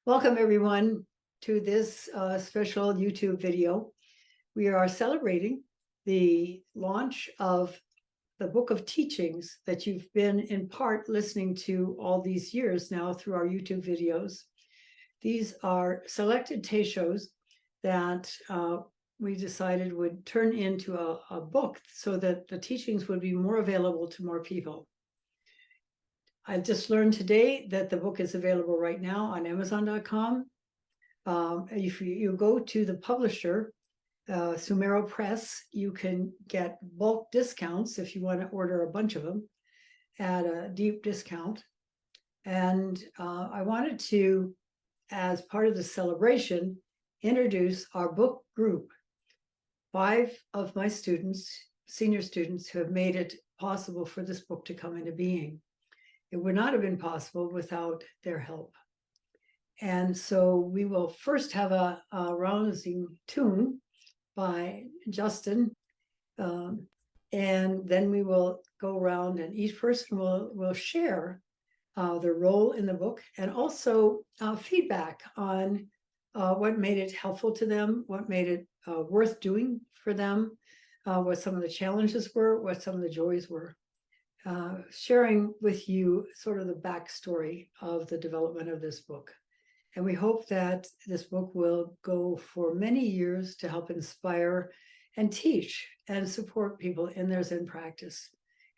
Welcome everyone to this special YouTube video. We are celebrating the launch of the book of teachings that you've been in part listening to all these years now through our YouTube videos. These are selected teishos that we decided would turn into a book so that the teachings would be more available to more people. I just learned today that the book is available right now on Amazon.com. If you go to the publisher, Sumero Press, you can get bulk discounts if you want to order a bunch of them at a deep discount. And I wanted to, as part of the celebration, introduce our book group. 5 of my students, senior students, who have made it possible for this book to come into being. It would not have been possible without their help. And so we will first have a rousing tune by Justin, and then we will go around and each person will share their role in the book and also feedback on what made it helpful to them, what made it worth doing for them, what some of the challenges were, what some of the joys were. Sharing with you sort of the backstory of the development of this book. And we hope that this book will go for many years to help inspire and teach and support people in their Zen practice.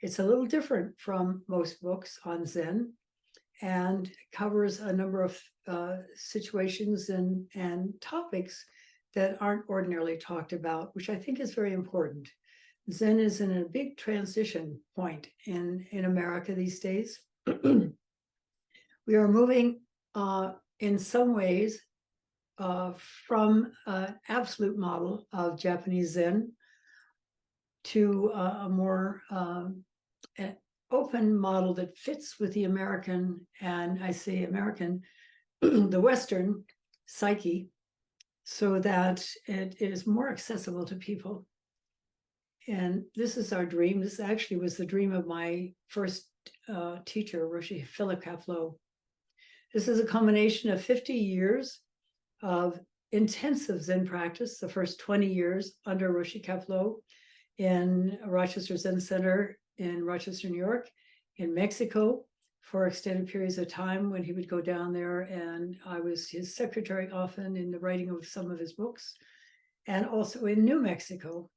It's a little different from most books on Zen and covers a number of situations and topics that aren't ordinarily talked about, which I think is very important. Zen is in a big transition point in America these days. We are moving in some ways from an absolute model of Japanese Zen to a more open model that fits with the American, and I say American, the Western psyche, so that it is more accessible to people. And this is our dream. This actually was the dream of my first teacher, Roshi Philip Kapleau. This is a combination of 50 years of intensive Zen practice, the first 20 years under Roshi Kapleau in Rochester Zen Center in Rochester, New York, in Mexico for extended periods of time when he would go down there, and I was his secretary often in the writing of some of his books, and also in New Mexico,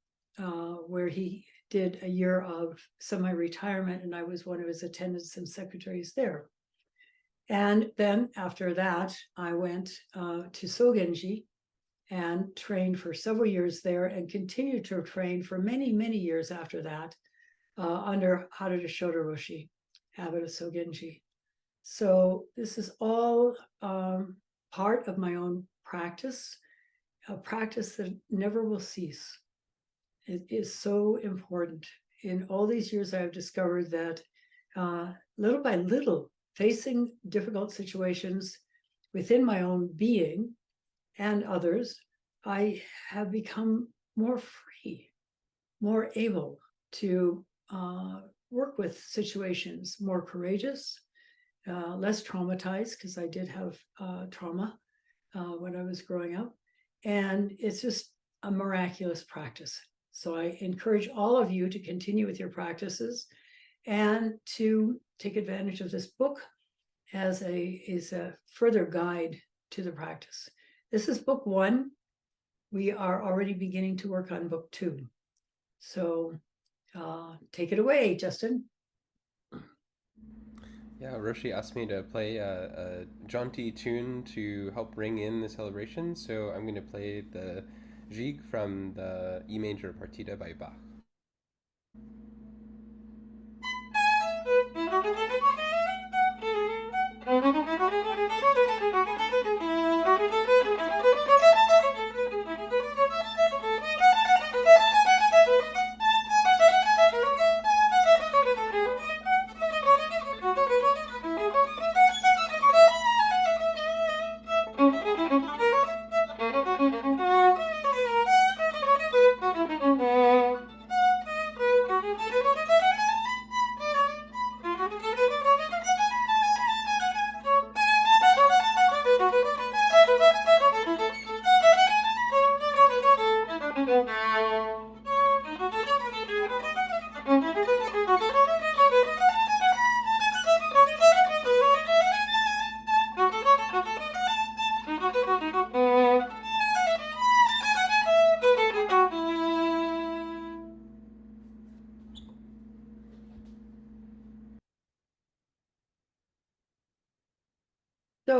where he did a year of semi-retirement, and I was one of his attendants and secretaries there. And then after that, I went to Sogenji and trained for several years there and continued to train for many, many years after that under Harada Shodo-roshi, abbot of Sogenji. So this is all part of my own practice, a practice that never will cease. It is so important. In all these years, I've discovered that little by little, facing difficult situations within my own being and others, I have become more free, more able to work with situations, more courageous, less traumatized, because I did have trauma when I was growing up. And it's just a miraculous practice. So I encourage all of you to continue with your practices and to take advantage of this book as a further guide to the practice. This is book 1. We are already beginning to work on book 2. So take it away, Justin. Yeah, Roshi asked me to play a jaunty tune to help bring in the celebration, so I'm going to play the Gigue from the E major partita by Bach.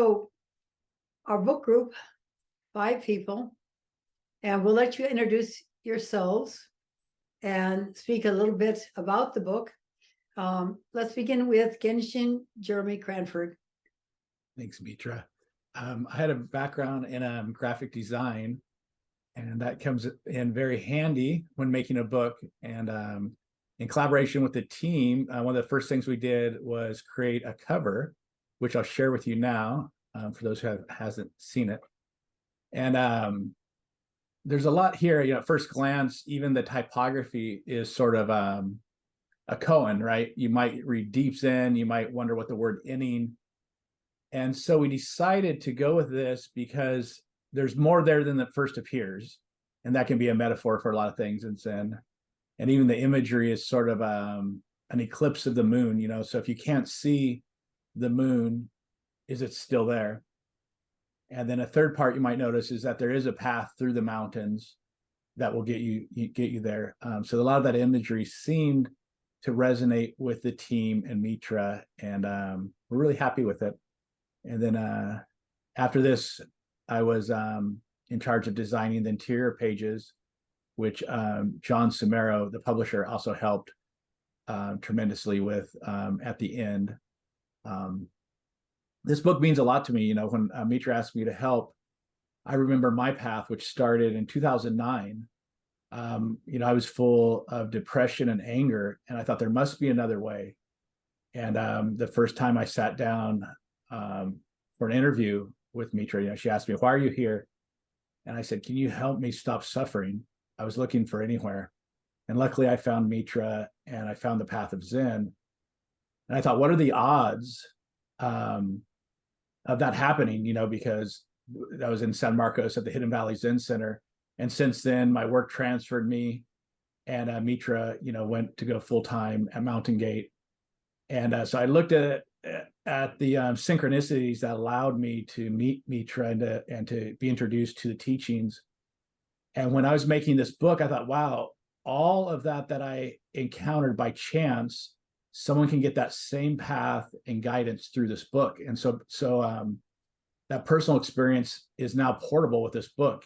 So our book group, 5 people, and we'll let you introduce yourselves and speak a little bit about the book. Let's begin with Genshin Jeremy Cranford. Thanks, Mitra. I had a background in graphic design, and that comes in very handy when making a book. And in collaboration with the team, one of the first things we did was create a cover, which I'll share with you now for those who hasn't seen it. And there's a lot here. At first glance, even the typography is sort of a koan, right? You might read Deep Zen, you might wonder what the word inning. And so we decided to go with this because there's more there than that first appears. And that can be a metaphor for a lot of things in Zen. And even the imagery is sort of an eclipse of the moon, so if you can't see the moon, is it still there? And then a third part you might notice is that there is a path through the mountains that will get you there. So a lot of that imagery seemed to resonate with the team and Mitra, and we're really happy with it. And then after this, I was in charge of designing the interior pages, which John Sumero, the publisher, also helped tremendously with at the end. This book means a lot to me. When Mitra asked me to help, I remember my path, which started in 2009. I was full of depression and anger, and I thought there must be another way. And the first time I sat down for an interview with Mitra, she asked me, "Why are you here?" And I said, "Can you help me stop suffering?" I was looking for anywhere. And luckily I found Mitra, and I found the path of Zen. And I thought, what are the odds of that happening? Because I was in San Marcos at the Hidden Valley Zen Center. And since then, my work transferred me, and Mitra, went to go full-time at Mountain Gate. And so I looked at the synchronicities that allowed me to meet Mitra and to be introduced to the teachings. And when I was making this book, I thought, wow, all of that I encountered by chance, someone can get that same path and guidance through this book. And so that personal experience is now portable with this book.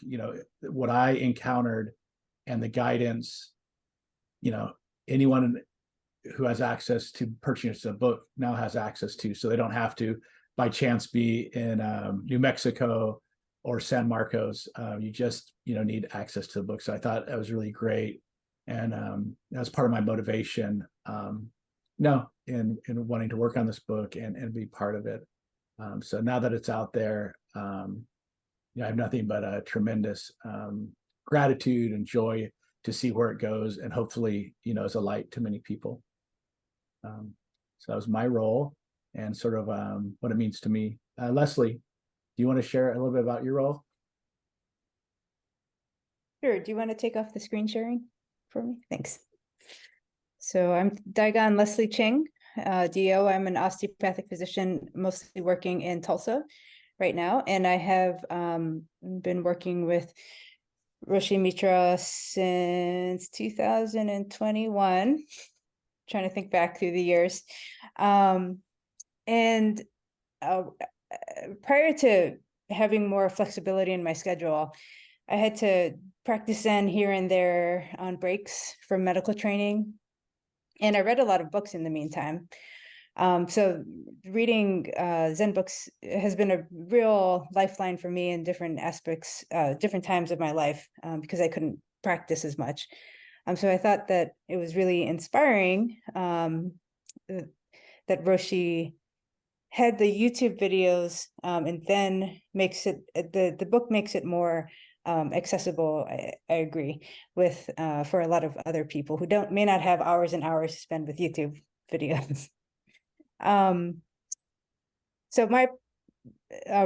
What I encountered and the guidance, anyone who has access to purchase a book now has access to, so they don't have to by chance be in New Mexico or San Marcos. You just need access to the book. So I thought that was really great, and that was part of my motivation in wanting to work on this book and be part of it. So now that it's out there, I have nothing but a tremendous gratitude and joy to see where it goes, and hopefully as a light to many people. So that was my role and sort of what it means to me. Leslie, do you want to share a little bit about your role? Sure. Do you want to take off the screen sharing for me? Thanks. So I'm Daigon Leslie Ching, DO. I'm an osteopathic physician, mostly working in Tulsa right now. And I have been working with Roshi Mitra since 2021, trying to think back through the years. And prior to having more flexibility in my schedule, I had to practice Zen here and there on breaks from medical training. And I read a lot of books in the meantime. So reading Zen books has been a real lifeline for me in different aspects, different times of my life, because I couldn't practice as much. So I thought that it was really inspiring that Roshi had the YouTube videos, and then makes it, the book makes it more accessible. I agree with for a lot of other people who may not have hours and hours to spend with YouTube videos. So my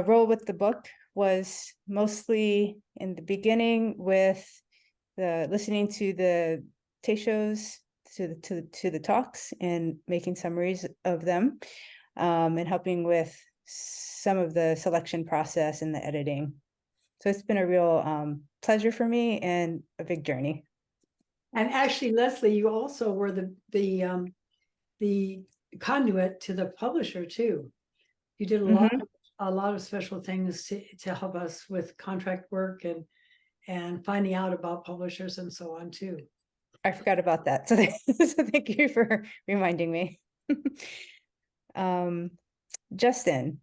role with the book was mostly in the beginning with the listening to the teishos, to the talks, and making summaries of them, and helping with some of the selection process and the editing. So it's been a real pleasure for me and a big journey. And actually, Leslie, you also were the conduit to the publisher too. You did a a lot of special things to help us with contract work and finding out about publishers and so on too. I forgot about that. So, so thank you for reminding me. Justin,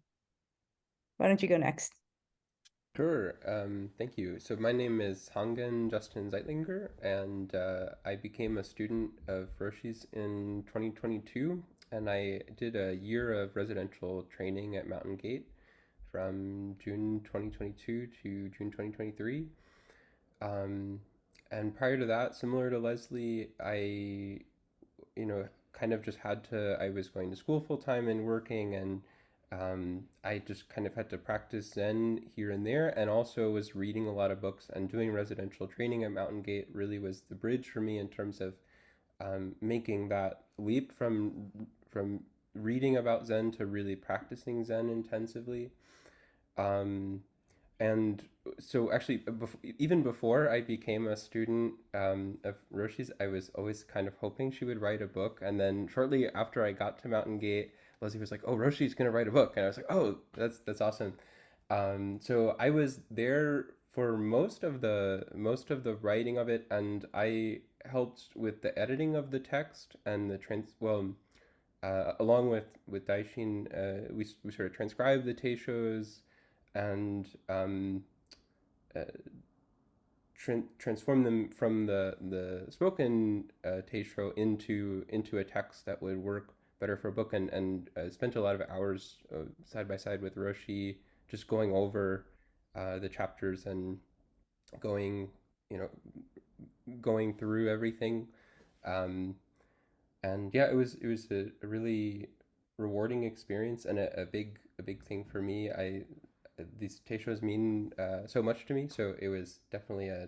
why don't you go next? Sure. Thank you. So my name is Hangen Justin Zeitlinger, and I became a student of Roshi's in 2022, and I did a year of residential training at Mountain Gate from June 2022 to June 2023. And prior to that, similar to Leslie, I, kind of just had to, I was going to school full time and working, and I just kind of had to practice Zen here and there, and also was reading a lot of books, and doing residential training at Mountain Gate really was the bridge for me in terms of making that leap from reading about Zen to really practicing Zen intensively. Um, and so actually, even before I became a student of Roshi's, I was always kind of hoping she would write a book. And then shortly after I got to Mountain Gate, Leslie was like, "Oh, Roshi's going to write a book," and I was like, "Oh, that's awesome." So I was there for most of the writing of it, and I helped with the editing of the text and along with Daishin, we sort of transcribed the teishos and uh, transform them from the spoken teisho into a text that would work better for a book, and spent a lot of hours side by side with Roshi, just going over the chapters and going you know going through everything. um, and yeah, it was a really rewarding experience, and a big thing for me. These teishos mean so much to me, so it was definitely a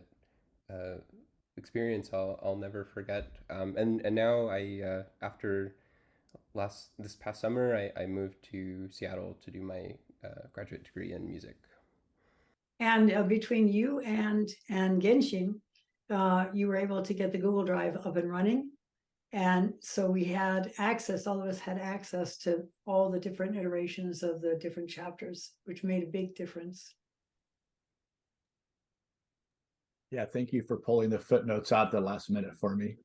experience I'll never forget. And now after this past summer, I moved to Seattle to do my graduate degree in music. And between you and Genshin, you were able to get the Google Drive up and running. And so we had access, all of us had access to all the different iterations of the different chapters, which made a big difference. Yeah, thank you for pulling the footnotes out the last minute for me.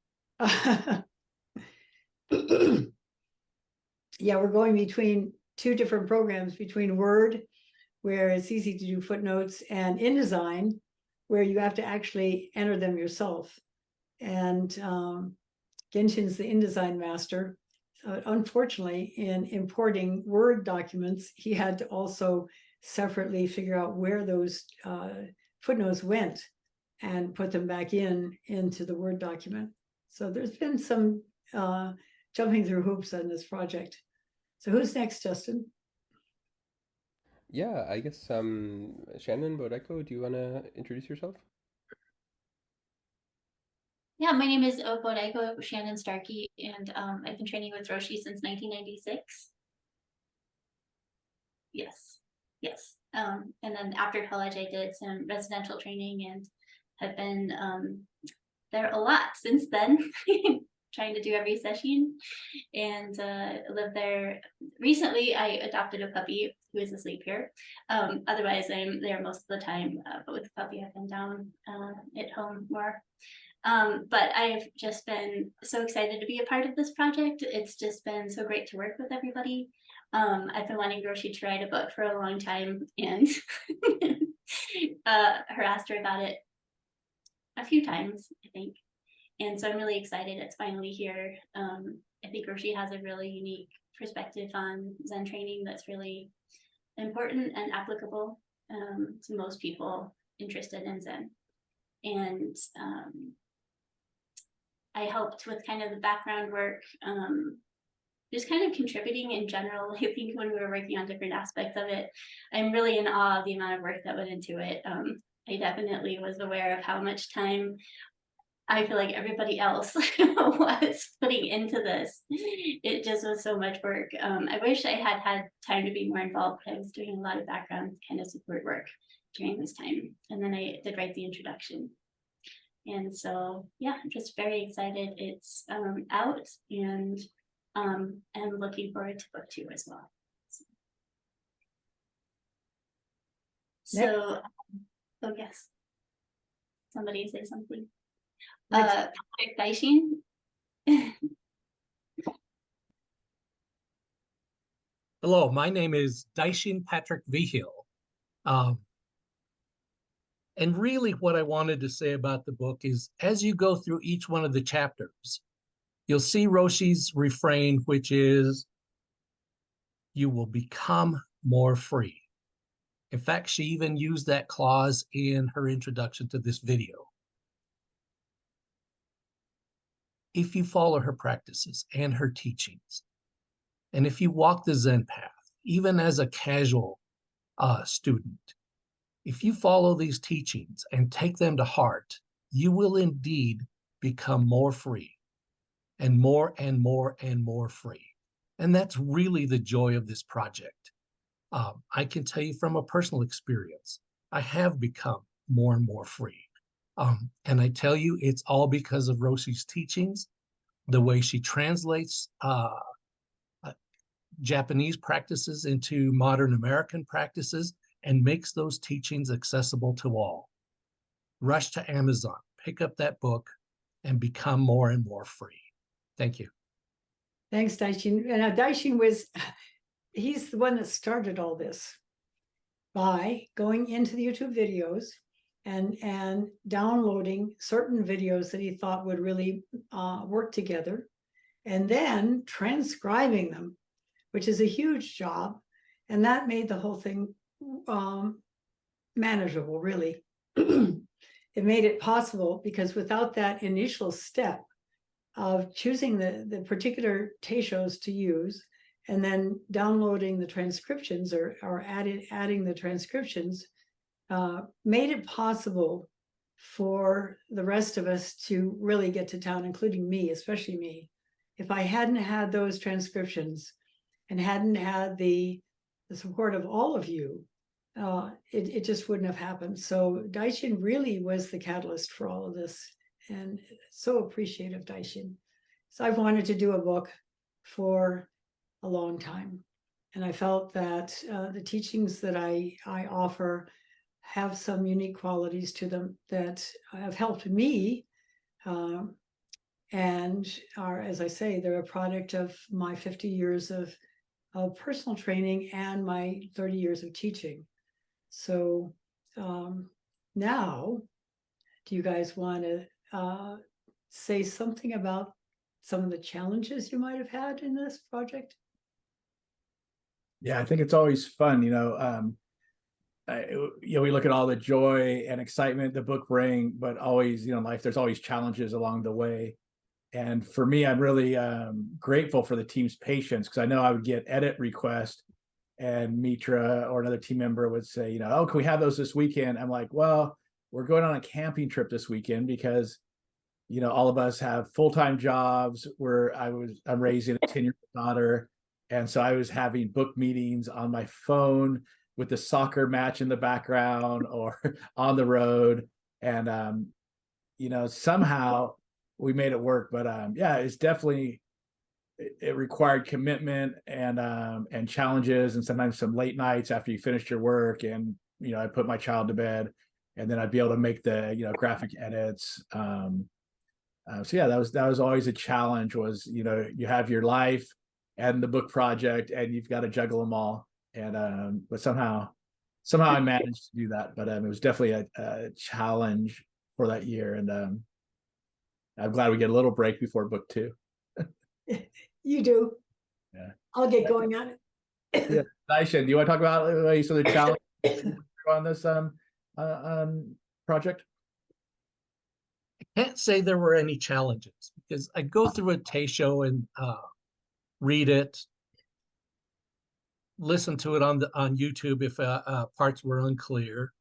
Yeah, we're going between two different programs, between Word, where it's easy to do footnotes, and InDesign, where you have to actually enter them yourself. And Genshin's the InDesign master. Unfortunately, in importing Word documents, he had to also separately figure out where those footnotes went and put them back into the Word document. So there's been some jumping through hoops on this project. So who's next, Justin? Yeah, I guess Shannon Bodeko, do you want to introduce yourself? Yeah, my name is Bodeko Shannon Starkey, and I've been training with Roshi since 1996. Yes, yes. And then after college, I did some residential training and have been there a lot since then, trying to do every session, and lived there. Recently, I adopted a puppy who is asleep here. Otherwise, I'm there most of the time, but with the puppy, I've been down at home more. But I've just been so excited to be a part of this project. It's just been so great to work with everybody. I've been wanting Roshi to write a book for a long time, and harassed her about it a few times, I think. And so I'm really excited it's finally here. I think Roshi has a really unique perspective on Zen training that's really important and applicable to most people interested in Zen. And I helped with kind of the background work, just kind of contributing in general. I think when we were working on different aspects of it, I'm really in awe of the amount of work that went into it. I definitely was aware of how much time I feel like everybody else was putting into this. It just was so much work. I wish I had had time to be more involved, but I was doing a lot of background kind of support work during this time. And then I did write the introduction. And so, yeah, I'm just very excited it's out, and I'm looking forward to book 2 as well. So. So, oh yes. Somebody say something. Next. Patrick Daishin. Hello, my name is Daishin Patrick Vigil. And really what I wanted to say about the book is as you go through each one of the chapters, you'll see Roshi's refrain, which is, you will become more free. In fact, she even used that clause in her introduction to this video. If you follow her practices and her teachings, and if you walk the Zen path, even as a casual student, if you follow these teachings and take them to heart, you will indeed become more free and more and more and more free. And that's really the joy of this project. I can tell you from a personal experience, I have become more and more free. And I tell you, it's all because of Roshi's teachings, the way she translates Japanese practices into modern American practices and makes those teachings accessible to all. Rush to Amazon, pick up that book, and become more and more free. Thank you. Thanks, Daishin. And Daishin he's the one that started all this by going into the YouTube videos and downloading certain videos that he thought would really work together, and then transcribing them, which is a huge job. And that made the whole thing manageable, really. It made it possible because without that initial step of choosing the particular teishos to use and then downloading the transcriptions or adding the transcriptions, made it possible for the rest of us to really get to town, including me, especially me. If I hadn't had those transcriptions and hadn't had the support of all of you, it just wouldn't have happened. So Daishin really was the catalyst for all of this, and so appreciative, Daishin. So I've wanted to do a book for a long time, and I felt that the teachings that I offer have some unique qualities to them that have helped me, and are, as I say, they're a product of my 50 years of personal training and my 30 years of teaching. So now, do you guys want to say something about some of the challenges you might have had in this project? Yeah, I think it's always fun, we look at all the joy and excitement the book brings, but always, in life, there's always challenges along the way. And for me, I'm really grateful for the team's patience, because I know I would get edit requests and Mitra or another team member would say, oh, can we have those this weekend? I'm like, well, we're going on a camping trip this weekend because, all of us have full-time jobs where I'm raising a 10-year-old daughter. And so I was having book meetings on my phone with the soccer match in the background or on the road. And, somehow we made it work. But yeah, it's definitely, it required commitment and challenges, and sometimes some late nights after you finished your work. And, I put my child to bed, and then I'd be able to make the, graphic edits. So yeah, that was always a challenge, was, you have your life and the book project, and you've got to juggle them all. And but somehow I managed to do that. But it was definitely a challenge for that year. And I'm glad we get a little break before book 2. You do. Yeah. I'll get going on it. Yeah. Daishin, do you want to talk about some of the challenges on this project? I can't say there were any challenges because I go through a teisho and read it, listen to it on YouTube if parts were unclear.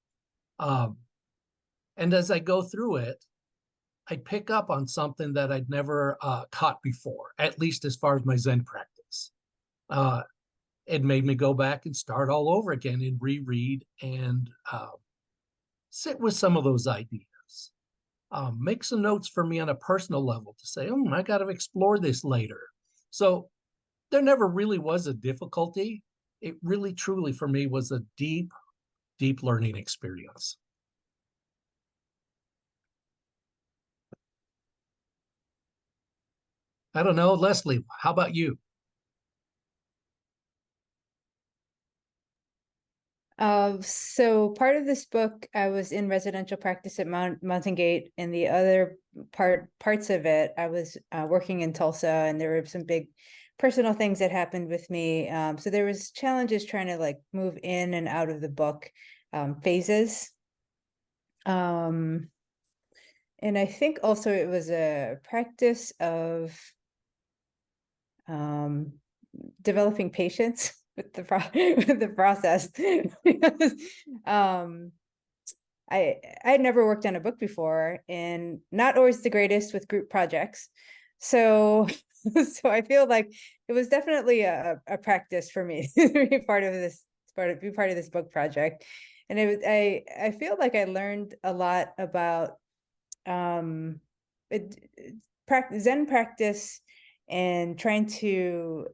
And as I go through it, I pick up on something that I'd never caught before, at least as far as my Zen practice. It made me go back and start all over again and reread and sit with some of those ideas. Make some notes for me on a personal level to say, I got to explore this later. So there never really was a difficulty. It really, truly, for me, was a deep deep learning experience. I don't know, Leslie, how about you? So part of this book, I was in residential practice at Mountain Gate, and the other parts of it, I was working in Tulsa, and there were some big personal things that happened with me. So there was challenges trying to like move in and out of the book phases. And I think also it was a practice of developing patience with the with the process. Because I'd never worked on a book before, and not always the greatest with group projects. So so I feel like it was definitely a practice for me to be part of this book project. And it was I feel like I learned a lot about Zen practice and trying to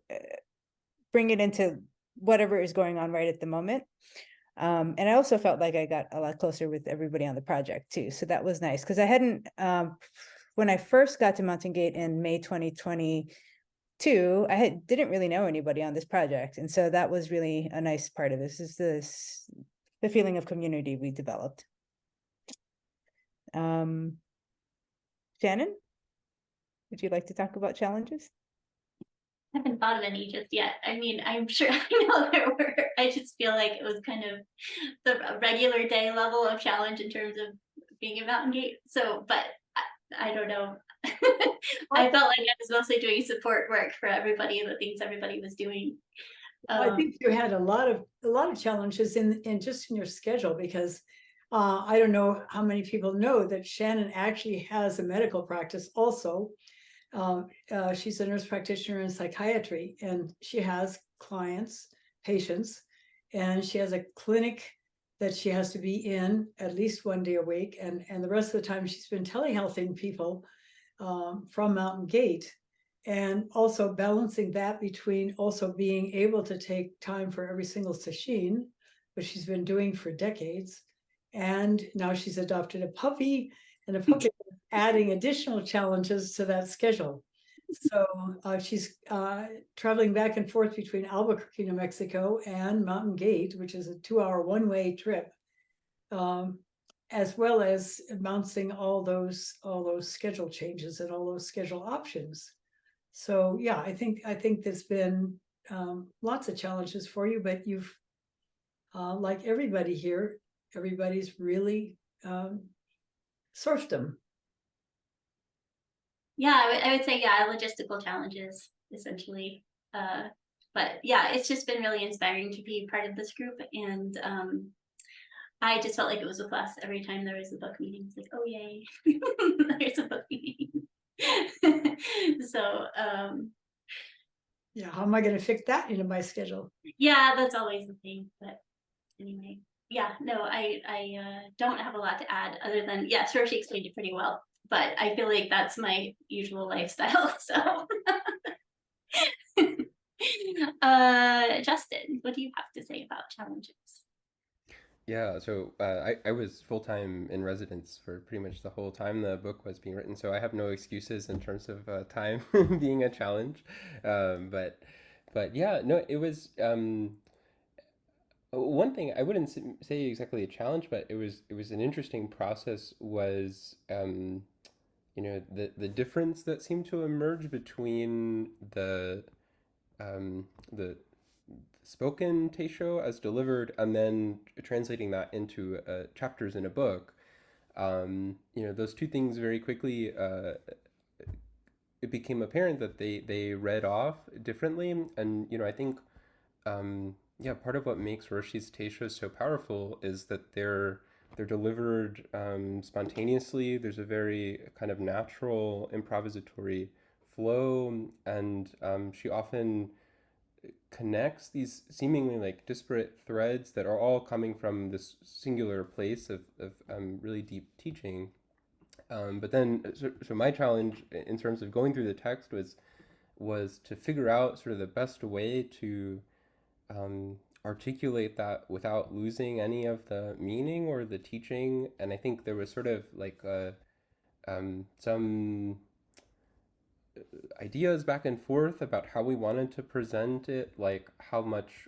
bring it into whatever is going on right at the moment. And I also felt like I got a lot closer with everybody on the project too. So that was nice because I hadn't, when I first got to Mountain Gate in May 2022, didn't really know anybody on this project. And so that was really a nice part of this, is the feeling of community we developed. Shannon, would you like to talk about challenges? I haven't thought of any just yet. I mean, I'm sure I know there were. I just feel like it was kind of the regular day level of challenge in terms of being a Mountain Gate. So, but I don't know. I felt like I was mostly doing support work for everybody and the things everybody was doing. I think you had a lot of challenges in just in your schedule, because I don't know how many people know that Shannon actually has a medical practice also. She's a nurse practitioner in psychiatry, and she has clients, patients, and she has a clinic that she has to be in at least one day a week, and the rest of the time she's been telehealthing people from Mountain Gate, and also balancing that between also being able to take time for every single sesshin, which she's been doing for decades. And now she's adopted a puppy, and a puppy adding additional challenges to that schedule. So she's traveling back and forth between Albuquerque, New Mexico and Mountain Gate, which is a 2-hour one-way trip, as well as bouncing all those schedule changes and all those schedule options. So yeah, I think there's been lots of challenges for you, but you've like everybody here, everybody's really surfed them. Yeah, I would say, yeah, logistical challenges essentially. But yeah, it's just been really inspiring to be part of this group, and I just felt like it was a plus every time there was a book meeting. It's like, oh yay, there's a book meeting. So yeah, how am I going to fit that into my schedule? yeah, that's always the thing. But anyway, yeah, no, I don't have a lot to add other than, yeah, Roshi explained it pretty well, but I feel like that's my usual lifestyle. So Justin, what do you have to say about challenges? Yeah, so I was full time in residence for pretty much the whole time the book was being written, so I have no excuses in terms of time being a challenge. But yeah, no, it was one thing I wouldn't say exactly a challenge, but it was an interesting process. Was the difference that seemed to emerge between the spoken teisho as delivered, and then translating that into chapters in a book. Those two things very quickly. It became apparent that they read off differently, and I think yeah, part of what makes Roshi's teisho so powerful is that they're delivered spontaneously. There's a very kind of natural improvisatory flow, and she often connects these seemingly like disparate threads that are all coming from this singular place of really deep teaching. But then, so my challenge in terms of going through the text was to figure out sort of the best way to articulate that without losing any of the meaning or the teaching. And I think there was sort of like some ideas back and forth about how we wanted to present it, like how much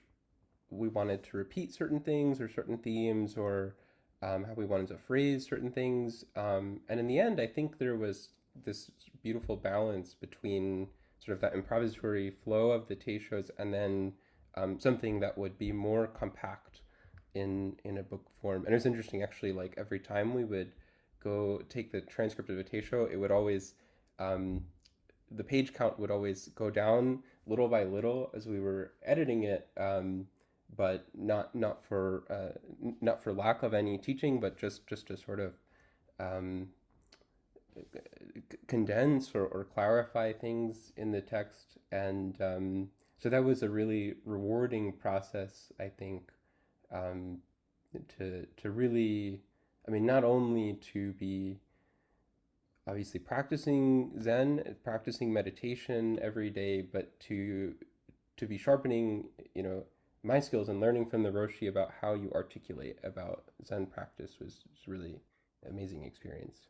we wanted to repeat certain things or certain themes, or how we wanted to phrase certain things. And in the end, I think there was this beautiful balance between sort of that improvisatory flow of the Teishos and then something that would be more compact in a book form. And it was interesting, actually, like every time we would go take the transcript of a Teisho, it would always the page count would always go down little by little as we were editing it, but not for lack of any teaching, but just to sort of condense or clarify things in the text. And so that was a really rewarding process, I think, to really, I mean, not only to be obviously practicing Zen, practicing meditation every day, but to be sharpening, my skills and learning from the Roshi about how you articulate about Zen practice was really an amazing experience.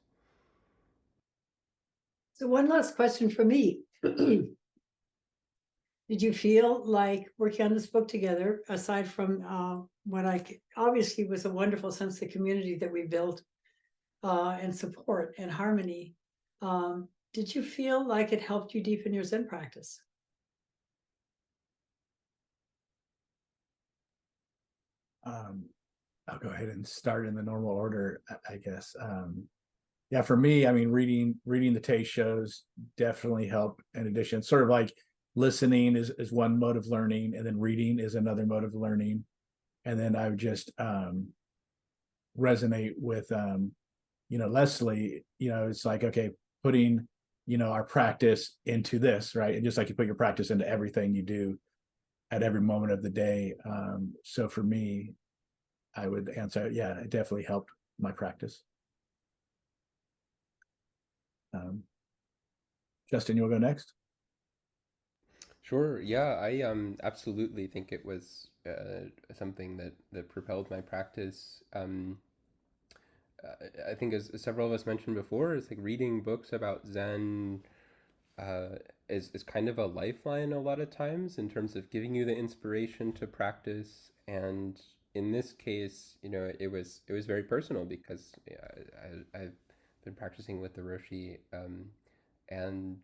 So one last question for me. Did you feel like working on this book together, aside from what obviously was a wonderful sense of community that we built and support and harmony, did you feel like it helped you deepen your Zen practice? I'll go ahead and start in the normal order, I guess. Yeah, for me, I mean, reading the Teishos definitely helped. In addition, sort of like listening is one mode of learning, and then reading is another mode of learning. And then I would just resonate with Leslie. It's like, okay, putting our practice into this, right? And just like you put your practice into everything you do at every moment of the day. So for me, I would answer, yeah, it definitely helped my practice. Justin, you will go next. Sure. Yeah, I absolutely think it was something that propelled my practice. I think, as several of us mentioned before, it's like reading books about Zen is kind of a lifeline a lot of times in terms of giving you the inspiration to practice. And in this case, it was very personal because I've been practicing with the Roshi, and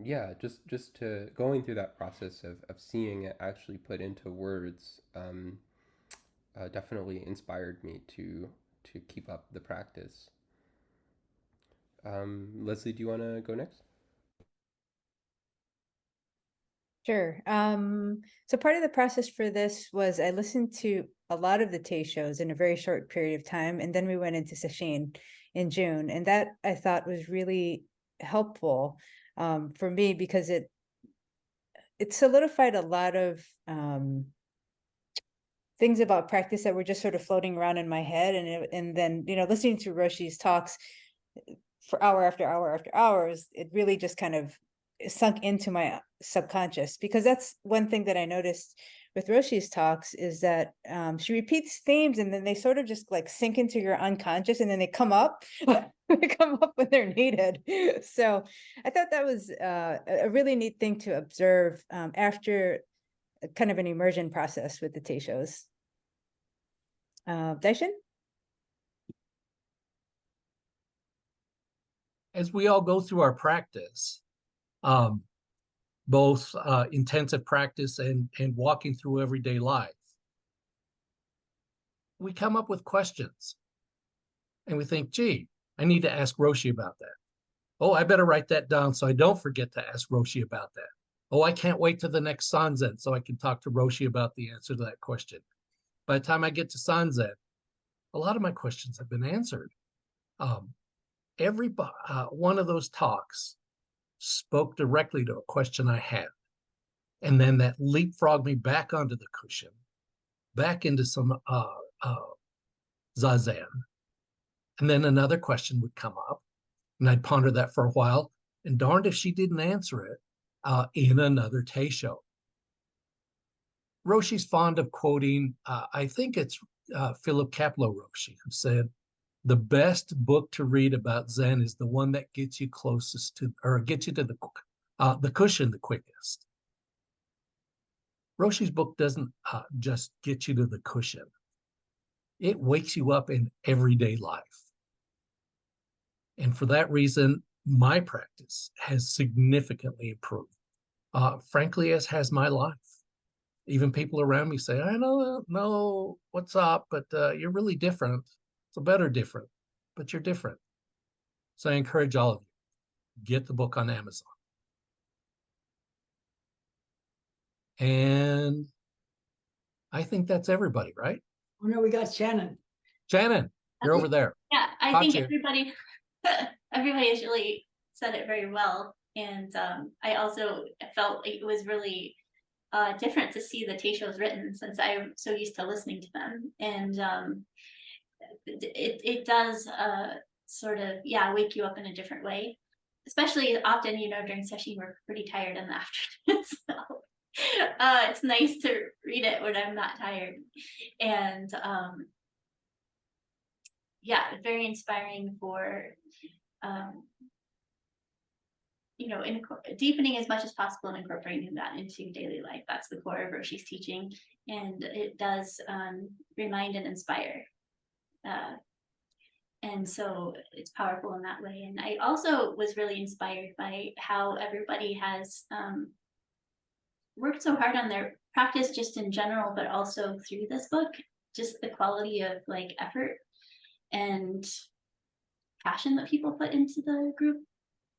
yeah, just to going through that process of seeing it actually put into words, definitely inspired me to keep up the practice. Leslie, do you want to go next? Sure. So part of the process for this was I listened to a lot of the Teishos in a very short period of time, and then we went into Sesshin in June, and that I thought was really helpful for me because it solidified a lot of things about practice that were just sort of floating around in my head, and then listening to Roshi's talks for hour after hour after hours, it really just kind of sunk into my subconscious, because that's one thing that I noticed with Roshi's talks is that she repeats themes and then they sort of just like sink into your unconscious, and then they come up they come up when they're needed. So I thought that was a really neat thing to observe after kind of an immersion process with the Teishos. Daishin? As we all go through our practice, both intensive practice and walking through everyday life, we come up with questions and we think, gee, I need to ask Roshi about that. Oh, I better write that down so I don't forget to ask Roshi about that. Oh, I can't wait to the next Sanzen so I can talk to Roshi about the answer to that question. By the time I get to Sanzen, a lot of my questions have been answered. Every one of those talks spoke directly to a question I had. And then that leapfrogged me back onto the cushion, back into some Zazen. And then another question would come up, and I'd ponder that for a while. And darned if she didn't answer it in another Teisho. Roshi's fond of quoting, I think it's Philip Kapleau-Roshi, who said, the best book to read about Zen is the one that gets you closest to, or gets you to the cushion the quickest. Roshi's book doesn't just get you to the cushion. It wakes you up in everyday life. And for that reason, my practice has significantly improved. Frankly, as has my life. Even people around me say, I don't know what's up, but you're really different. It's a better different, but you're different. So I encourage all of you, get the book on Amazon. And I think that's everybody, right? Oh no, we got Shannon. Shannon, you're over there. Yeah, I Got think you. everybody has really said it very well. And I also felt like it was really different to see the teishos written, since I'm so used to listening to them. And it does sort of, yeah, wake you up in a different way. Especially often, you know, during session, we're pretty tired in the afternoon. So it's nice to read it when I'm not tired. And yeah, very inspiring for you know, deepening as much as possible and incorporating that into daily life. That's the core of Roshi's teaching, and it does remind and inspire. And so it's powerful in that way. And I also was really inspired by how everybody has worked so hard on their practice just in general, but also through this book, just the quality of like effort and passion that people put into the group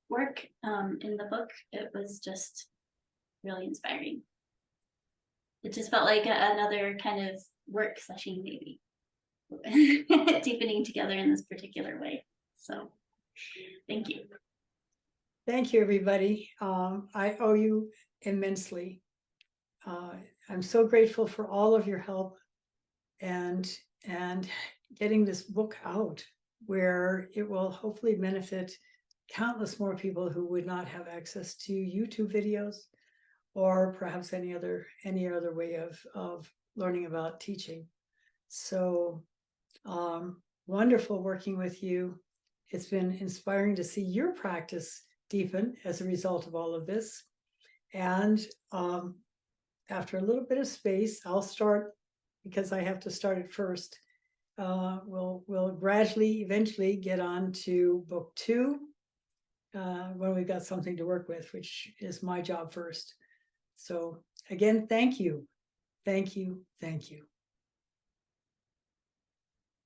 work in the book. It was just really inspiring. It just felt like another kind of work session, maybe deepening together in this particular way. So thank you. Thank you, everybody. I owe you immensely. I'm so grateful for all of your help and getting this book out, where it will hopefully benefit countless more people who would not have access to YouTube videos or perhaps any other way of learning about teaching. So wonderful working with you. It's been inspiring to see your practice deepen as a result of all of this. And after a little bit of space, I'll start, because I have to start it first. We'll gradually, eventually get on to book 2 when we've got something to work with, which is my job first. So again, thank you. Thank you. Thank you.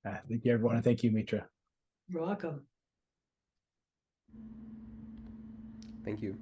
Thank you, everyone. And thank you, Mitra. You're welcome. Thank you.